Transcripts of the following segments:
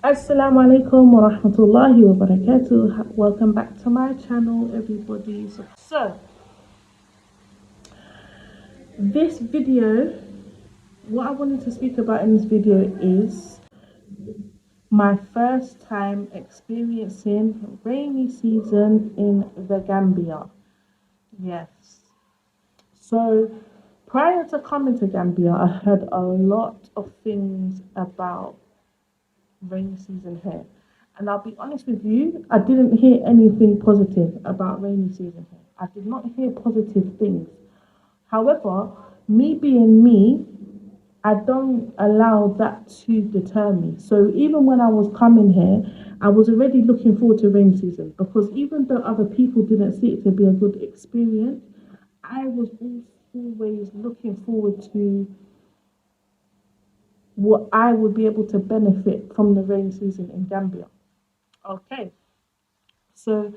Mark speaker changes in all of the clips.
Speaker 1: السلام عليكم ورحمة الله وبركاته. Welcome back to my channel, everybody. So, this video, what I wanted to speak about in this video is my first time experiencing rainy season in the Gambia. Yes. So, prior to coming to Gambia, I heard a lot of things about rainy season here. And I'll be honest with you, I didn't hear anything positive about rainy season here. I did not hear positive things. However, me being me, I don't allow that to deter me. So even when I was coming here, I was already looking forward to rainy season because even though other people didn't see it to be a good experience, I was always looking forward to what I would be able to benefit from the rainy season in Gambia. Okay, so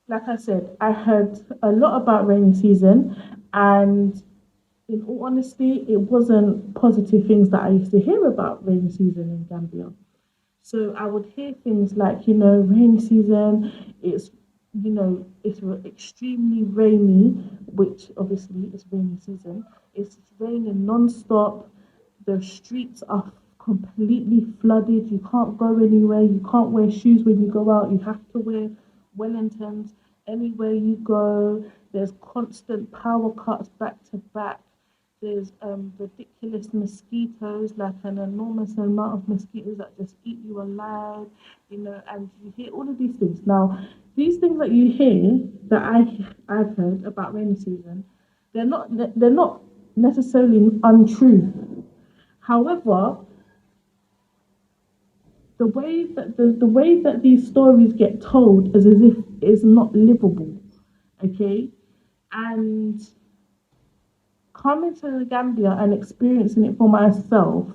Speaker 1: like I said, I heard a lot about rainy season, and in all honesty, it wasn't positive things that I used to hear about rainy season in Gambia. So I would hear things like, rainy season, it's, it's extremely rainy, which obviously is rainy season. It's raining non-stop. The streets are completely flooded. You can't go anywhere. You can't wear shoes when you go out. You have to wear Wellingtons anywhere you go. There's constant power cuts back to back. There's ridiculous mosquitoes, like an enormous amount of mosquitoes that just eat you alive, and you hear all of these things. Now, these things that you hear that I've heard about rainy season, they're not necessarily untrue. However, the way that these stories get told is as if it's not livable. Okay? And coming to the Gambia and experiencing it for myself,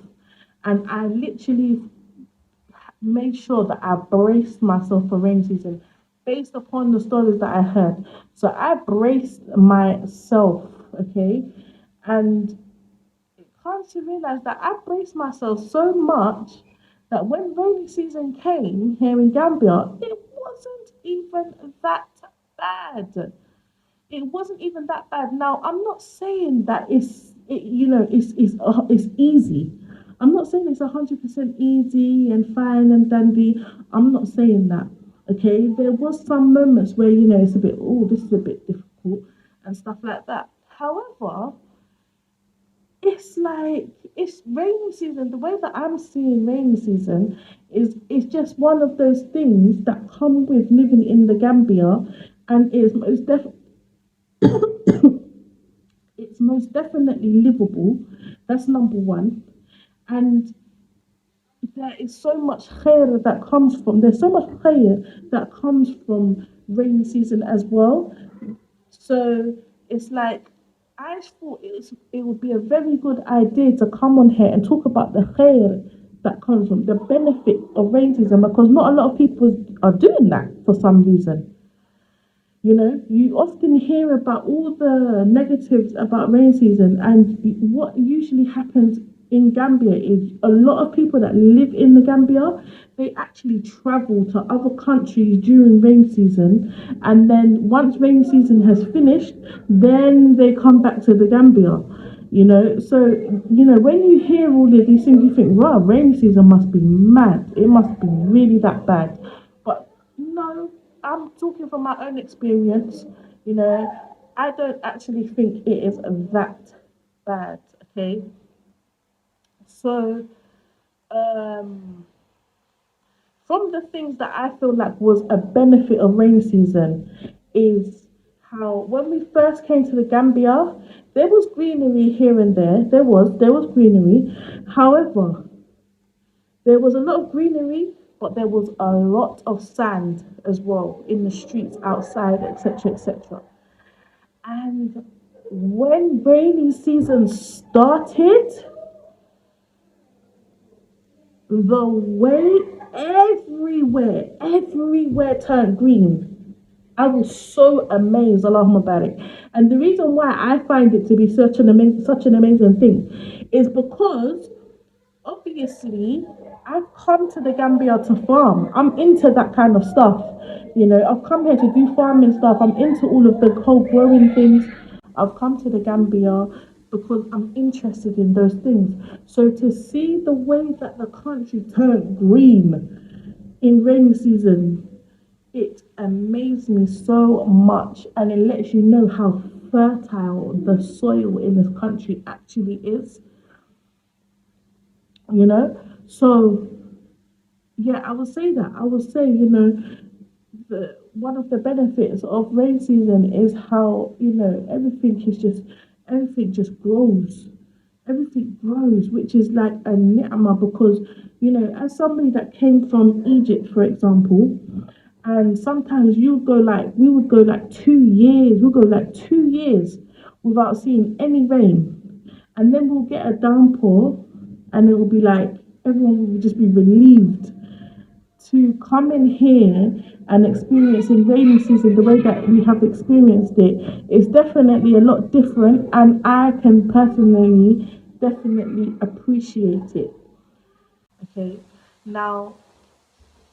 Speaker 1: and I literally made sure that I braced myself for rainy season based upon the stories that I heard. So I braced myself, okay? And come to realize that I braced myself so much that when rainy season came here in Gambia, it wasn't even that bad. It wasn't even that bad. Now, I'm not saying that it's easy. I'm not saying it's 100% easy and fine and dandy. I'm not saying that. Okay, there was some moments where it's a bit, oh, this is a bit difficult and stuff like that. However, it's like it's rainy season. The way that I'm seeing rainy season is just one of those things that come with living in the Gambia, and it's most definitely livable. That's number one. And there is so much khair that comes from there's so much khair that comes from rainy season as well. So it's like I thought it would be a very good idea to come on here and talk about the khair that comes from the benefit of rainy season because not a lot of people are doing that for some reason. You often hear about all the negatives about rain season, and what usually happens in Gambia is a lot of people that live in the Gambia they actually travel to other countries during rain season, and then once rain season has finished, then they come back to the Gambia. So when you hear all of these things, you think, wow, rainy season must be mad. It must be really that bad. But no, I'm talking from my own experience. You know, I don't actually think it is that bad. Okay, so um, from the things that I feel like was a benefit of rainy season is how when we first came to the Gambia, there was greenery here and there. There was greenery. However, there was a lot of greenery, but there was a lot of sand as well in the streets outside, etc., etc. And when rainy season started, the way everywhere turned green. I was so amazed, Allahumma barik. And the reason why I find it to be such an amazing thing is because obviously, I've come to the Gambia to farm. I'm into that kind of stuff. You know, I've come here to do farming stuff. I'm into all of the whole growing things. I've come to the Gambia because I'm interested in those things. So to see the way that the country turned green in rainy season, it amazed me so much, and it lets you know how fertile the soil in this country actually is, you know. So yeah, I would say that. I would say, you know, the one of the benefits of rain season is how, you know, everything just grows. Everything grows, which is like a ni'mah, because, you know, as somebody that came from Egypt, for example, and sometimes we would go like 2 years, we'll go like 2 years without seeing any rain. And then we'll get a downpour, and it will be like everyone will just be relieved to come in here and experience in rainy season the way that we have experienced it is definitely a lot different, and I can personally definitely appreciate it. Okay, now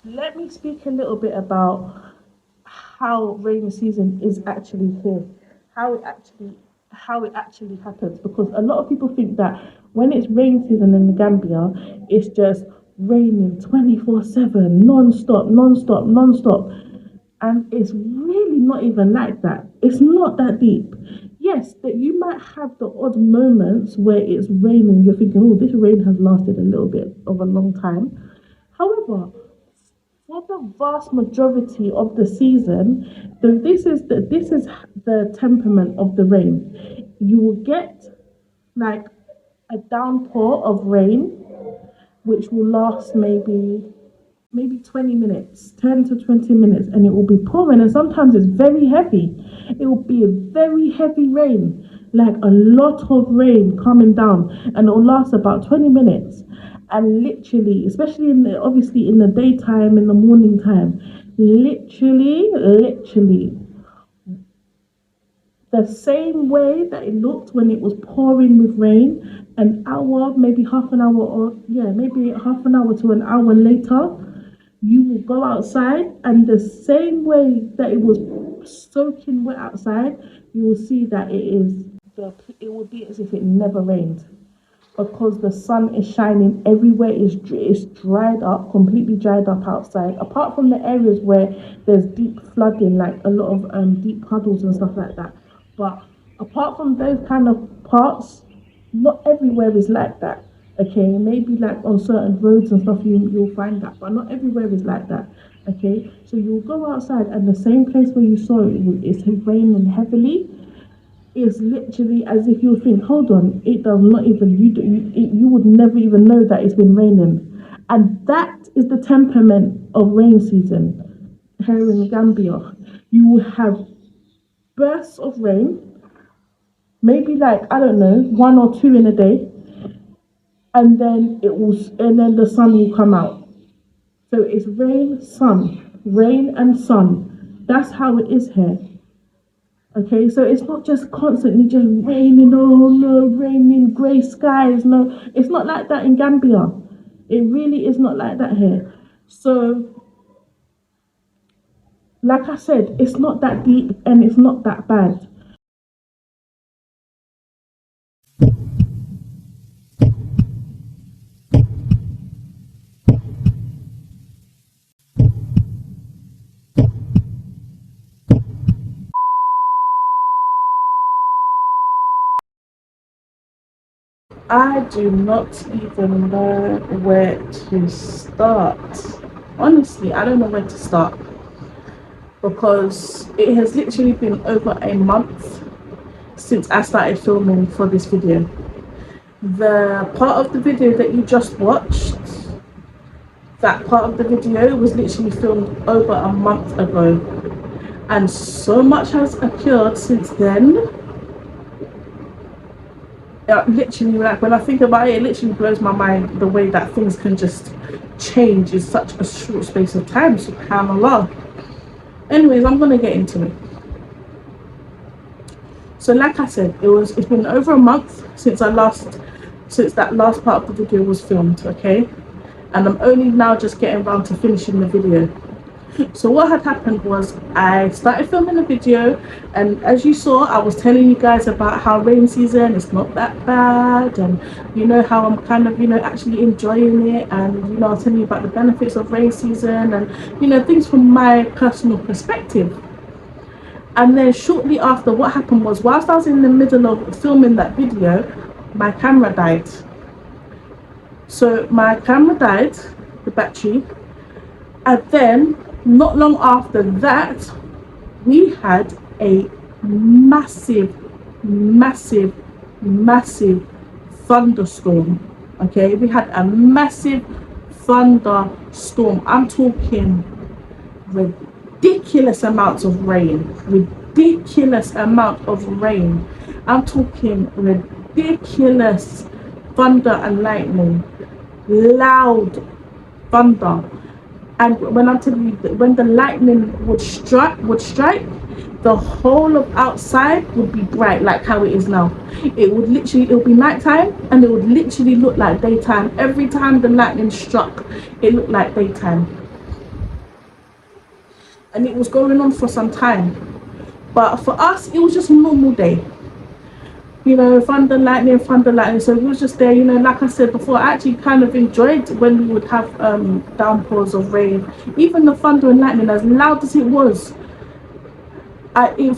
Speaker 1: let me speak a little bit about how rainy season is actually here, how it actually how it actually happens, because a lot of people think that when it's rain season in the Gambia, it's just raining 24/7, non-stop, non-stop, non-stop. And it's really not even like that. It's not that deep. Yes, that you might have the odd moments where it's raining, you're thinking, oh, this rain has lasted a little bit of a long time. However, for the vast majority of the season, this is the temperament of the rain. You will get like a downpour of rain, which will last maybe 20 minutes, 10 to 20 minutes, and it will be pouring. And sometimes it's very heavy. It will be a very heavy rain, like a lot of rain coming down, and it will last about 20 minutes. And literally, especially obviously in the daytime, in the morning time, literally, the same way that it looked when it was pouring with rain, an hour, maybe half an hour, or yeah, maybe half an hour to an hour later, you will go outside, and the same way that it was soaking wet outside, you will see that it will be as if it never rained, because the sun is shining everywhere. It's dried up, completely dried up outside, apart from the areas where there's deep flooding, like a lot of deep puddles and stuff like that. But apart from those kind of parts, not everywhere is like that. Okay, maybe like on certain roads and stuff, you'll find that, but not everywhere is like that. Okay, so you'll go outside, and the same place where you saw it's raining heavily, is literally as if you think, hold on, it does not even, you would never even know that it's been raining. And that is the temperament of rain season here in Gambia. You will have bursts of rain, maybe like, I don't know, one or two in a day, and then the sun will come out. So it's rain and sun. That's how it is here. Okay, so it's not just constantly just raining, oh no, raining, grey skies. No, it's not like that in Gambia. It really is not like that here. So, like I said, it's not that deep and it's not that bad. I do not even know where to start. Honestly, I don't know where to start, because it has literally been over a month since I started filming for this video. The part of the video that you just watched, that part of the video was literally filmed over a month ago, and so much has occurred since then. Literally, like when I think about it, it literally blows my mind the way that things can just change in such a short space of time. SubhanAllah. Anyways, I'm gonna get into it. So like I said, it's been over a month since I last since that last part of the video was filmed, okay? And I'm only now just getting around to finishing the video. So what had happened was I started filming the video, and as you saw, I was telling you guys about how rain season is not that bad, and you know how I'm kind of, you know, actually enjoying it, and you know, I was telling you about the benefits of rain season, and you know, things from my personal perspective. And then shortly after, what happened was, whilst I was in the middle of filming that video, my camera died. So my camera died, the battery, and then not long after that, we had a massive thunderstorm. Okay, we had a massive thunderstorm. I'm talking ridiculous amounts of rain, I'm talking ridiculous thunder and lightning, loud thunder. And when I'm telling you, when the lightning would strike, the whole of outside would be bright, like how it is now. It would be nighttime, and it would literally look like daytime. Every time the lightning struck, it looked like daytime. And it was going on for some time. But for us, it was just a normal day. You know, thunder, lightning. So we was just there, you know, like I said before, I actually kind of enjoyed when we would have downpours of rain. Even the thunder and lightning, as loud as it was,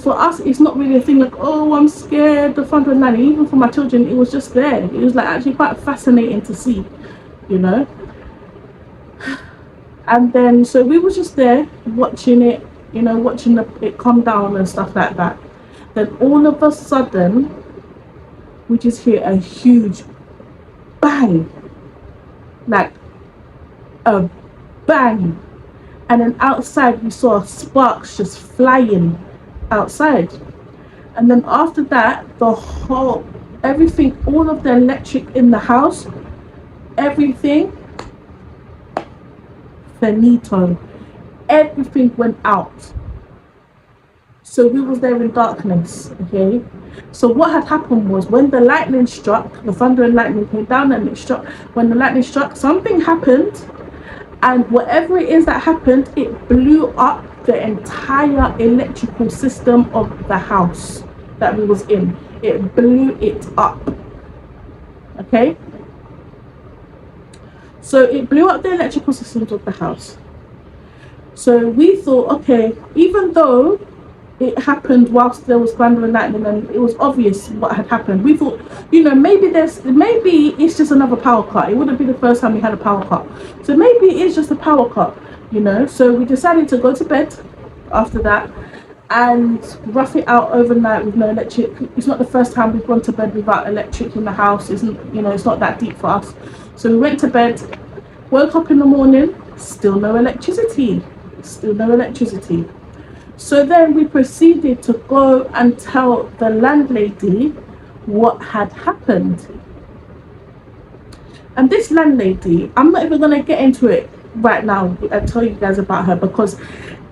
Speaker 1: for us, it's not really a thing like, oh, I'm scared, the thunder and lightning. Even for my children, it was just there. It was like actually quite fascinating to see, you know. And then, so we were just there watching it, you know, watching it calm down and stuff like that. Then all of a sudden, we just hear a huge bang, like a bang, and then outside we saw sparks just flying outside. And then after that, everything, all of the electric in the house, everything, finito, everything went out. So we was there in darkness, okay? So what had happened was, when the lightning struck, the thunder and lightning came down and it struck, when the lightning struck, something happened, and whatever it is that happened, it blew up the entire electrical system of the house that we was in. It blew it up, okay? So it blew up the electrical systems of the house. So we thought, okay, even though it happened whilst there was thunder and lightning and it was obvious what had happened, we thought, you know, maybe it's just another power cut. It wouldn't be the first time we had a power cut, so maybe it is just a power cut, you know. So we decided to go to bed after that and rough it out overnight with no electric. It's not the first time we've gone to bed without electric in the house. Isn't, you know, it's not that deep for us. So we went to bed, woke up in the morning, still no electricity. So then we proceeded to go and tell the landlady what had happened. And this landlady, I'm not even going to get into it right now and tell you guys about her, because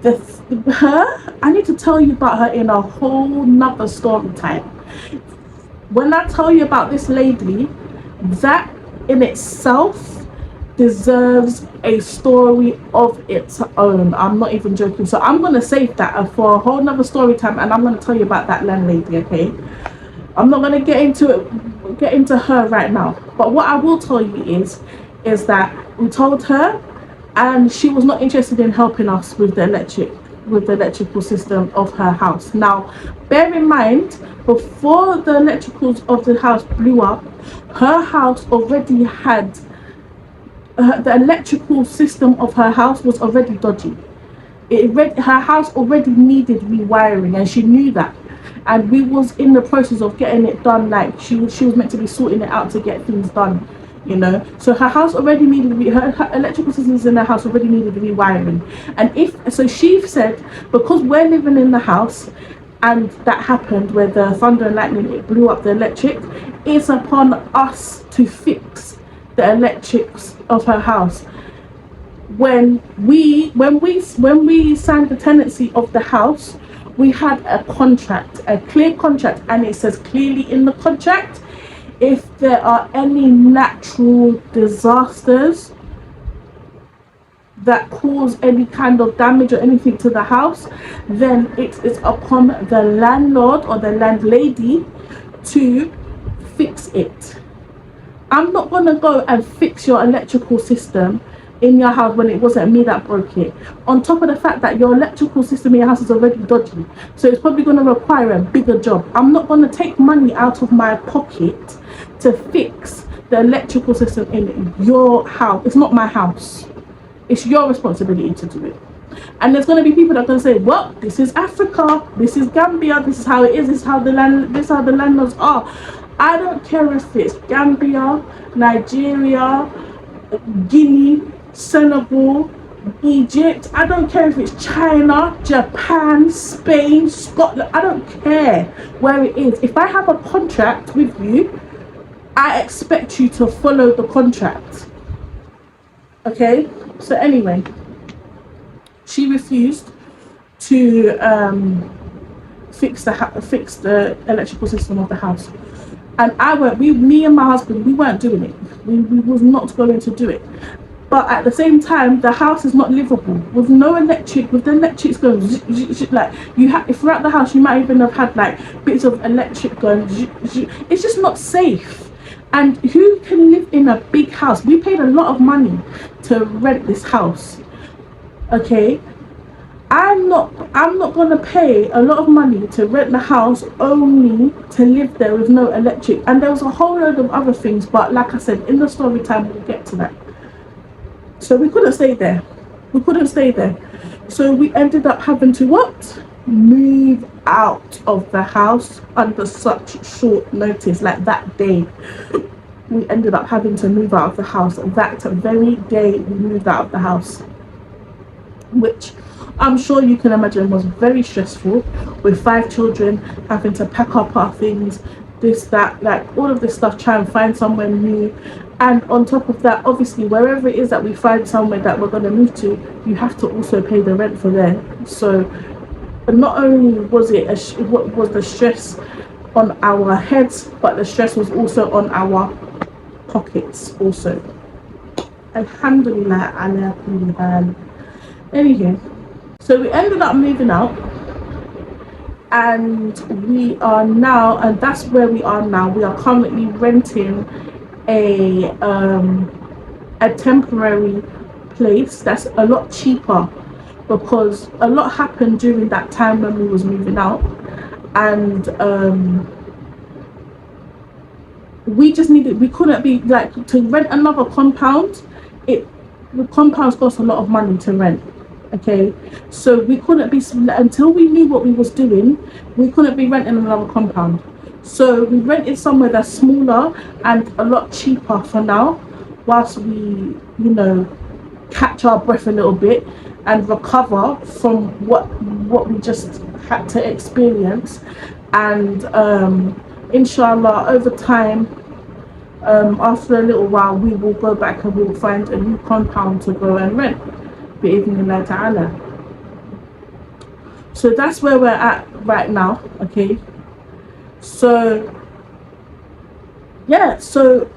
Speaker 1: I need to tell you about her in a whole nother story time. When I tell you about this lady, that in itself deserves a story of its own. I'm not even joking. So I'm going to save that for a whole nother story time, and I'm going to tell you about that landlady, okay? I'm not going to get into her right now, but what I will tell you is that we told her, and she was not interested in helping us with the electrical system of her house. Now, bear in mind, before the electricals of the house blew up, her house already had the electrical system of her house was already dodgy. Her house already needed rewiring, and she knew that. And we was in the process of getting it done. Like she was meant to be sorting it out to get things done, you know. So her house already needed her electrical systems in the house already needed rewiring. And so she said, because we're living in the house, and that happened where the thunder and lightning, it blew up the electric, it's upon us to fix the electrics of her house. When we signed the tenancy of the house, we had a contract, a clear contract, and it says clearly in the contract, if there are any natural disasters that cause any kind of damage or anything to the house, then it is upon the landlord or the landlady to fix it. I'm not gonna go and fix your electrical system in your house when it wasn't me that broke it. On top of the fact that your electrical system in your house is already dodgy, so it's probably gonna require a bigger job. I'm not gonna take money out of my pocket to fix the electrical system in your house. It's not my house. It's your responsibility to do it. And there's going to be people that are going to say, well, this is Africa, this is Gambia, this is how it is, this is how the landlords are. I don't care if it's Gambia, Nigeria, Guinea, Senegal, Egypt. I don't care if it's China, Japan, Spain, Scotland. I don't care where it is. If I have a contract with you, I expect you to follow the contract. Okay? So anyway, she refused to fix the electrical system of the house, and me and my husband, we weren't doing it. We was not going to do it. But at the same time, the house is not livable with no electric. With the electrics going like if throughout the house, you might even have had like bits of electric going. It's just not safe. And who can live in a big house? We paid a lot of money to rent this house. Okay, I'm not gonna pay a lot of money to rent the house only to live there with no electric. And there was a whole load of other things, but like I said, in the story time we'll get to that. So we couldn't stay there. So we ended up having to what? Move out of the house under such short notice. Like that day, we ended up having to move out of the house. That very day we moved out of the house, which I'm sure you can imagine was very stressful, with 5 children, having to pack up our things, this, that, like all of this stuff, try and find somewhere new. And on top of that, obviously, wherever it is that we find somewhere that we're going to move to, you have to also pay the rent for there. So not only was it what was the stress on our heads, but the stress was also on our pockets also. Alhamdulillah ala kulli hal. Anyway, so we ended up moving out, and we are now, and that's where we are now. We are currently renting a temporary place that's a lot cheaper, because a lot happened during that time when we was moving out, and we couldn't be like, to rent another compound, the compounds cost a lot of money to rent. Okay, so we couldn't be, until we knew what we was doing, we couldn't be renting another compound. So we rented somewhere that's smaller and a lot cheaper for now, whilst we, catch our breath a little bit and recover from what we just had to experience. And inshallah, over time, after a little while, we will go back and we'll find a new compound to go and rent, bi'idhnillah ta'ala. So that's where we're at right now. Okay, so yeah, so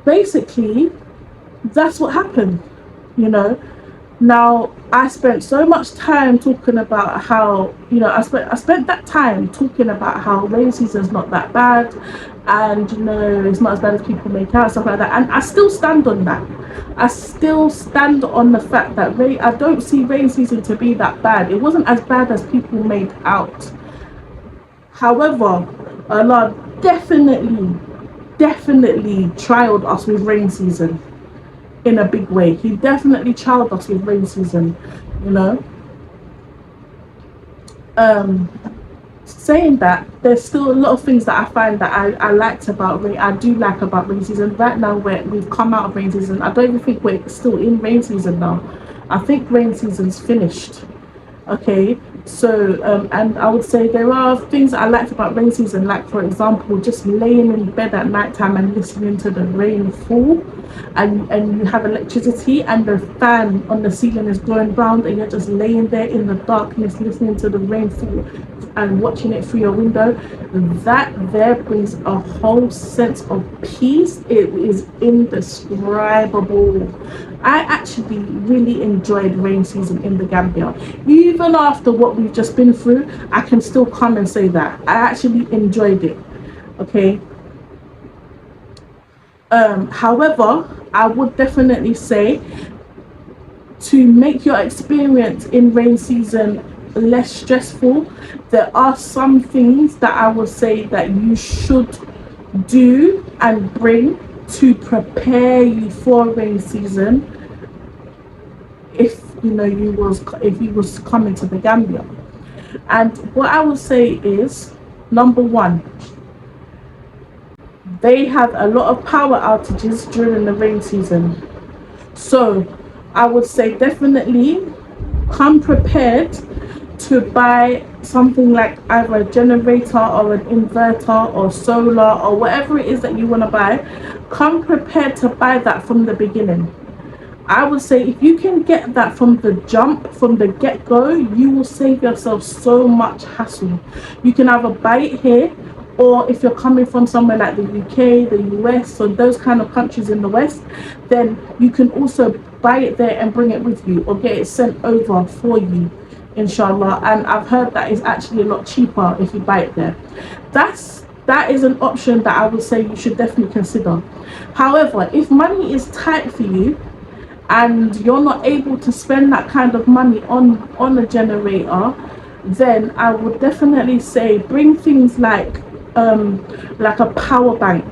Speaker 1: basically that's what happened. Now, I spent so much time talking about how, I spent that time talking about how rain season's not that bad, and it's not as bad as people make out, stuff like that. And I still stand on that. I still stand on the fact that I don't see rain season to be that bad. It wasn't as bad as people made out. However, Allah definitely trialed us with rain season in a big way. He definitely trialed us with rain season, saying that, there's still a lot of things that I find that I liked about I do like about rain season. Right now, we've come out of rain season, I don't even think we're still in rain season now. I think rain season's finished. Okay, so and I would say there are things that I liked about rain season, like for example, just laying in bed at night time and listening to the rain fall, and you have electricity and the fan on the ceiling is going round and you're just laying there in the darkness listening to the rain fall. and watching it through your window, that there brings a whole sense of peace. It is indescribable. I actually really enjoyed rain season in the Gambia. Even after what we've just been through, I can still come and say that I actually enjoyed it. Okay. However, I would definitely say, to make your experience in rain season less stressful, there are some things that I will say that you should do and bring to prepare you for rain season if you was coming to the Gambia. And what I will say is, number one, they have a lot of power outages during the rain season. So I would say definitely come prepared to buy something like either a generator or an inverter or solar or whatever it is that you want to buy. Come prepared to buy that from the beginning. I would say if you can get that from the jump, from the get-go, you will save yourself so much hassle. You can either buy it here, or if you're coming from somewhere like the UK, the US, or those kind of countries in the West, then you can also buy it there and bring it with you, or get it sent over for you, inshallah. And I've heard that is actually a lot cheaper if you buy it there. That is an option that I would say you should definitely consider. However, if money is tight for you and you're not able to spend that kind of money on a generator, then I would definitely say bring things like a power bank.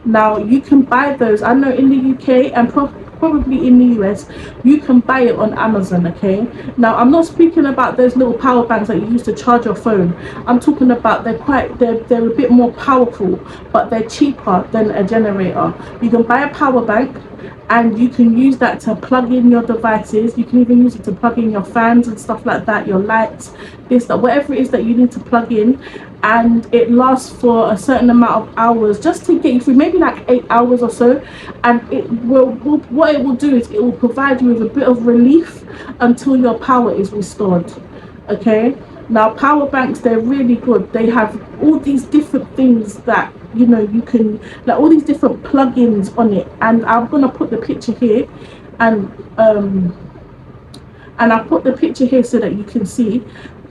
Speaker 1: Now you can buy those. I know in the UK and probably in the US, you can buy it on Amazon. Okay, now I'm not speaking about those little power banks that you use to charge your phone. I'm talking about they're a bit more powerful, but they're cheaper than a generator. You can buy a power bank and you can use that to plug in your devices. You can even use it to plug in your fans and stuff like that, your lights, this, that, whatever it is that you need to plug in, and it lasts for a certain amount of hours, just to get you through, maybe like 8 hours or so. And what it will do is it will provide you with a bit of relief until your power is restored. Okay, now power banks, they're really good. They have all these different things that you can, like all these different plugins on it, and I'm gonna put the picture here, and I'll put the picture here so that you can see.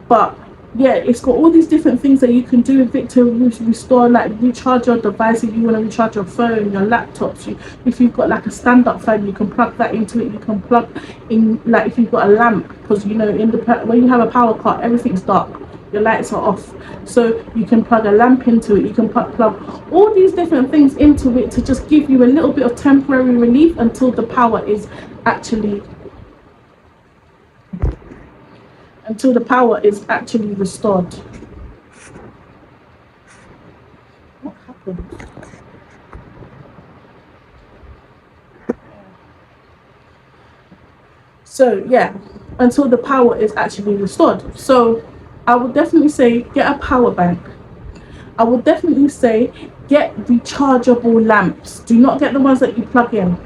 Speaker 1: But yeah, it's got all these different things that you can do with it to restore, like recharge your device. If you want to recharge your phone, your laptops, if you've got like a stand-up fan, you can plug that into it. You can plug in, like if you've got a lamp, because when you have a power cut, everything's dark, your lights are off, so you can plug a lamp into it. You can plug all these different things into it to just give you a little bit of temporary relief until the power is actually restored. What happened? So yeah, until the power is actually restored. So I would definitely say get a power bank. I would definitely say get rechargeable lamps. Do not get the ones that you plug in.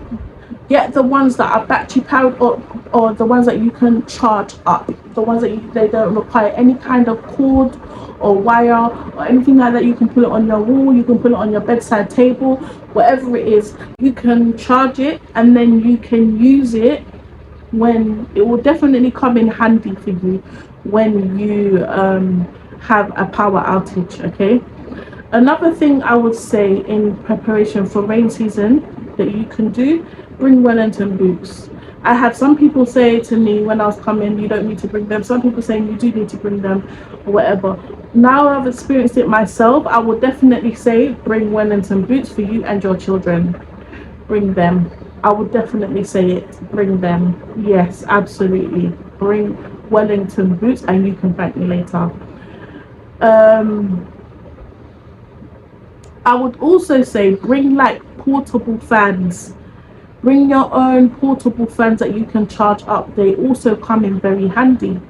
Speaker 1: Get the ones that are battery powered, or the ones that you can charge up. The ones that they don't require any kind of cord or wire or anything like that. You can put it on your wall, you can put it on your bedside table, whatever it is. You can charge it and then you can use it when it will definitely come in handy for you when you have a power outage. Okay, another thing I would say in preparation for rain season that you can do, bring Wellington boots. I had some people say to me when I was coming, you don't need to bring them. Some people saying you do need to bring them, or whatever. Now I've experienced it myself, I would definitely say bring Wellington boots for you and your children. Bring them. I would definitely say it. Bring them. Yes, absolutely. Bring Wellington boots and you can thank me later. I would also say bring like portable fans. Bring your own portable fans that you can charge up. They also come in very handy,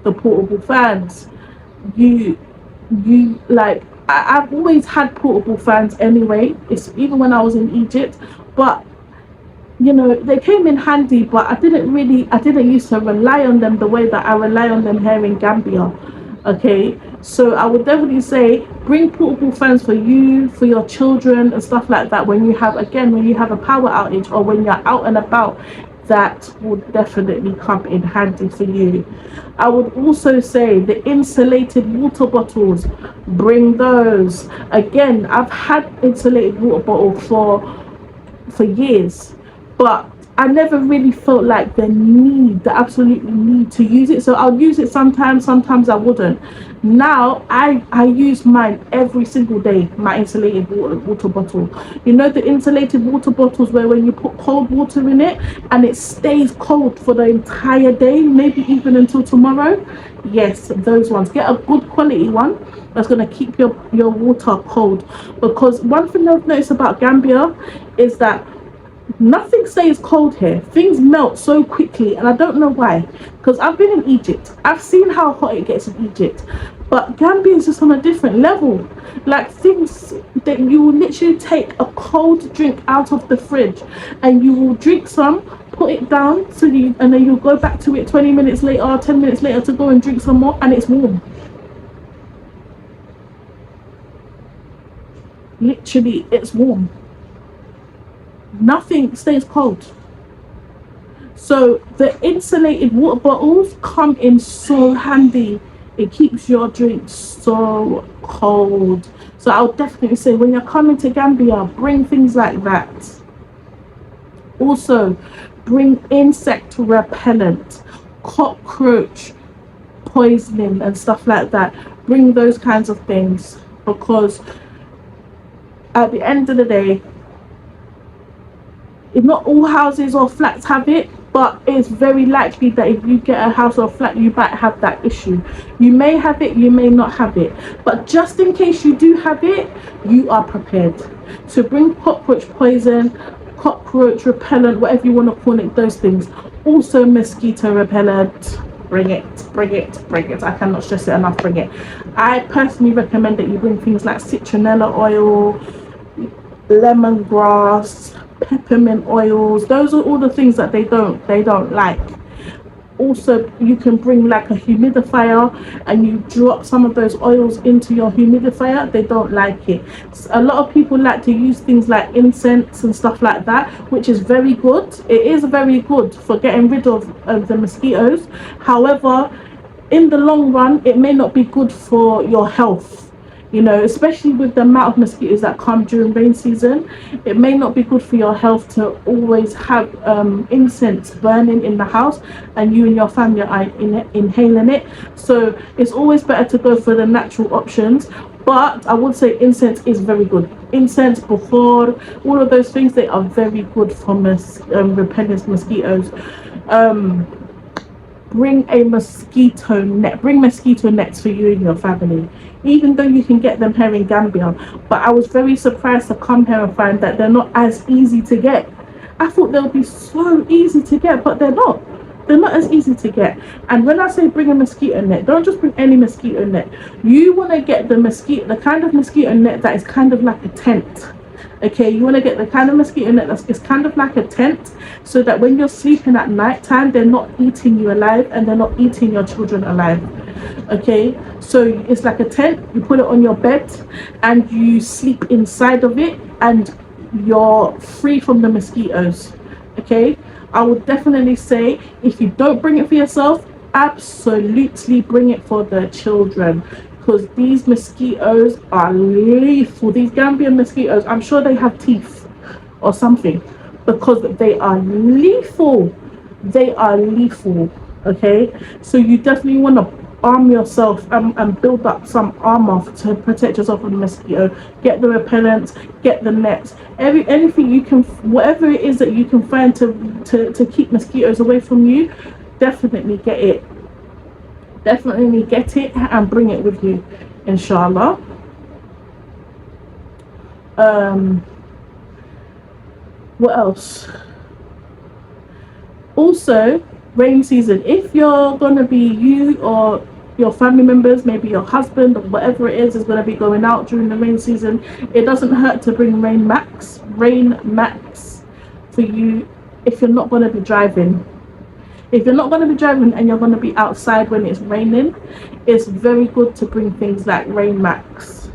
Speaker 1: the portable fans. I've always had portable fans anyway. It's even when I was in Egypt, but they came in handy, but I didn't used to rely on them the way that I rely on them here in Gambia. Okay, So I would definitely say bring portable fans for you, for your children and stuff like that when you have a power outage or when you're out and about. That would definitely come in handy for you. I would also say the insulated water bottles, bring those. Again, I've had insulated water bottle for years, but I never really felt like the absolutely need to use it. So I'll use it sometimes I wouldn't. Now I use mine every single day, my insulated water bottle. You know the insulated water bottles where when you put cold water in it and it stays cold for the entire day, maybe even until tomorrow? Yes, those ones. Get a good quality one that's going to keep your water cold. Because one thing I've noticed about Gambia is that nothing stays cold here. Things melt so quickly, and I don't know why. Because I've been in Egypt, I've seen how hot it gets in Egypt, but Gambia is just on a different level. Like things that you will literally take a cold drink out of the fridge, and you will drink some, put it down, and then you'll go back to it 20 minutes later or 10 minutes later to go and drink some more, and it's warm. Literally, it's warm. Nothing stays cold. So the insulated water bottles come in so handy. It keeps your drink so cold. So I'll definitely say when you're coming to Gambia, bring things like that. Also, bring insect repellent, cockroach poisoning and stuff like that. Bring those kinds of things, because at the end of the day, if not all houses or flats have it, but it's very likely that if you get a house or flat, you might have that issue. You may have it, you may not have it, but just in case you do have it, you are prepared. So bring cockroach poison, cockroach repellent, whatever you want to call it, those things. Also mosquito repellent. Bring it. I cannot stress it enough, bring it. I personally recommend that you bring things like citronella oil, lemongrass, peppermint oils. Those are all the things that they don't like. Also, you can bring like a humidifier and you drop some of those oils into your humidifier. They don't like it. A lot of people like to use things like incense and stuff like that, which is very good. It is very good for getting rid of the mosquitoes. However, in the long run, it may not be good for your health. You know, especially with the amount of mosquitoes that come during rain season, it may not be good for your health to always have incense burning in the house and you and your family are inhaling it. So it's always better to go for the natural options. But I would say incense is very good. Incense, bukhor, all of those things, they are very good for repelling mosquitoes. Bring a mosquito net. Bring mosquito nets for you and your family, even though you can get them here in Gambia. But I was very surprised to come here and find that they're not as easy to get. I thought they'll be so easy to get, but they're not. They're not as easy to get. And when I say bring a mosquito net, don't just bring any mosquito net. You want to get the kind of mosquito net that is kind of like a tent. Okay, you want to get the kind of mosquito net that's kind of like a tent, so that when you're sleeping at night time, they're not eating you alive and they're not eating your children alive. Okay, so it's like a tent. You put it on your bed and you sleep inside of it and you're free from the mosquitoes. Okay, I would definitely say if you don't bring it for yourself, absolutely bring it for the children. Because these mosquitoes are lethal. These Gambian mosquitoes, I'm sure they have teeth or something, because they are lethal. They are lethal. Okay, so you definitely want to arm yourself and build up some armor to protect yourself from the mosquito. Get the repellents, get the nets, anything you can, whatever it is that you can find to keep mosquitoes away from you. Definitely get it. Definitely get it and bring it with you, inshallah. What else? Also, rain season. If you're gonna be, you or your family members, maybe your husband or whatever it is going to be going out during the rain season, it doesn't hurt to bring rain mats for you if you're not going to be driving. If you're not going to be driving and you're going to be outside when it's raining, it's very good to bring things like rain mats,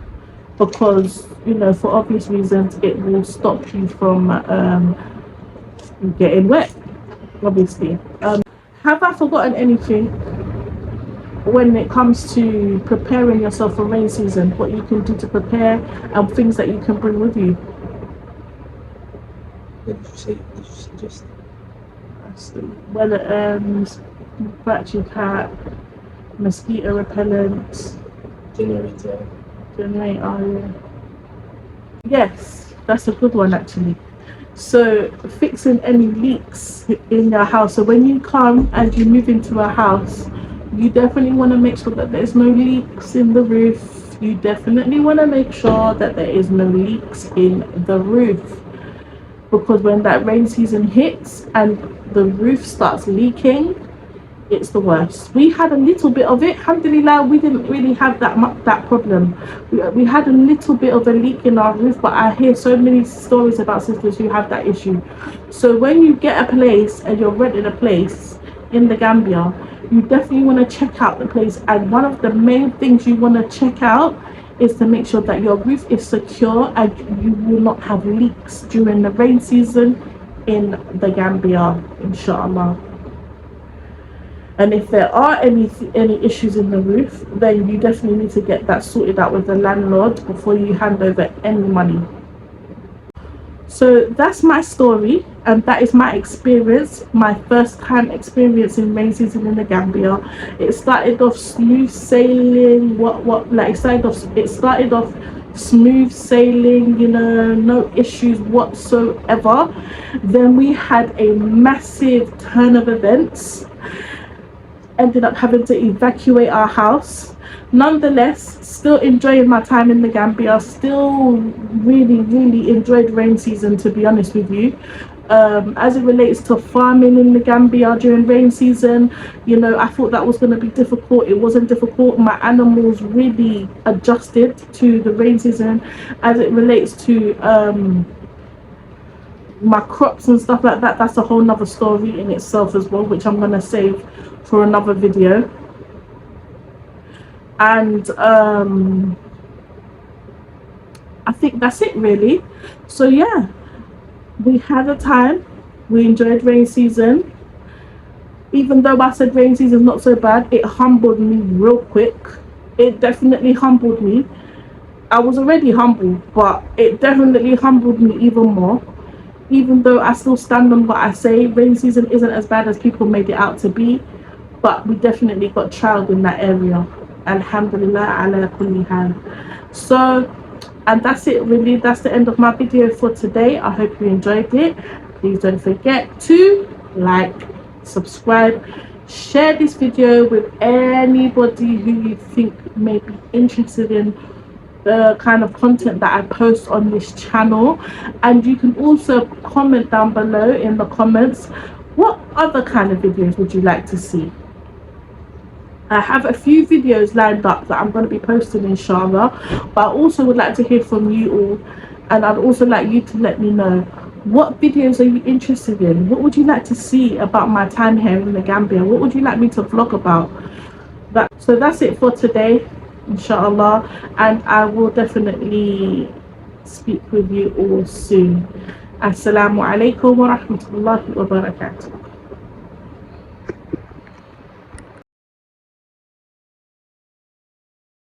Speaker 1: because you know, for obvious reasons, it will stop you from getting wet, obviously. Have I forgotten anything when it comes to preparing yourself for rain season? What you can do to prepare and things that you can bring with you?
Speaker 2: What did you say? Did you suggest?
Speaker 1: Well, battery pack, mosquito repellent,
Speaker 2: Generator.
Speaker 1: generator. Yes, that's a good one actually. So fixing any leaks in your house. So when you come and you move into a house, you definitely want to make sure that there's no leaks in the roof. You definitely want to make sure that there is no leaks in the roof, because when that rain season hits and the roof starts leaking, it's the worst. We had a little bit of it, alhamdulillah. We didn't really have that problem. We had a little bit of a leak in our roof, but I hear so many stories about sisters who have that issue. So when you get a place and you're renting a place in the Gambia, you definitely want to check out the place, and one of the main things you want to check out is to make sure that your roof is secure and you will not have leaks during the rain season in the Gambia, inshallah. And if there are any issues in the roof, then you definitely need to get that sorted out with the landlord before you hand over any money. So that's my story, and that is my experience, my first time experience in rain season in the Gambia. It started off smooth sailing. It started off smooth sailing, you know, no issues whatsoever. Then we had a massive turn of events. Ended up having to evacuate our house. Nonetheless, still enjoying my time in the Gambia. Still really enjoyed rain season, to be honest with you. As it relates to farming in the Gambia during rain season, you know, I thought that was going to be difficult. It wasn't difficult. My animals really adjusted to the rain season. As it relates to my crops and stuff like that, that's a whole nother story in itself as well, which I'm going to save for another video. And I think that's it really. So yeah, we had a time, we enjoyed rain season. Even though I said rain season's not so bad, it humbled me real quick. It definitely humbled me. I was already humbled, but it definitely humbled me even more. Even though I still stand on what I say, rain season isn't as bad as people made it out to be, but we definitely got trialed in that area. Alhamdulillah ala kulli hal. So, and that's it really. That's the end of my video for today. I hope you enjoyed it. Please don't forget to like, subscribe, share this video with anybody who you think may be interested in the kind of content that I post on this channel. And you can also comment down below in the comments, what other kind of videos would you like to see? I have a few videos lined up that I'm going to be posting, inshallah, but I also would like to hear from you all, and I'd also like you to let me know, what videos are you interested in? What would you like to see about my time here in the Gambia? What would you like me to vlog about? So that's it for today, inshallah, and I will definitely speak with you all soon. Assalamu alaikum wa rahmatullahi wa barakatuh.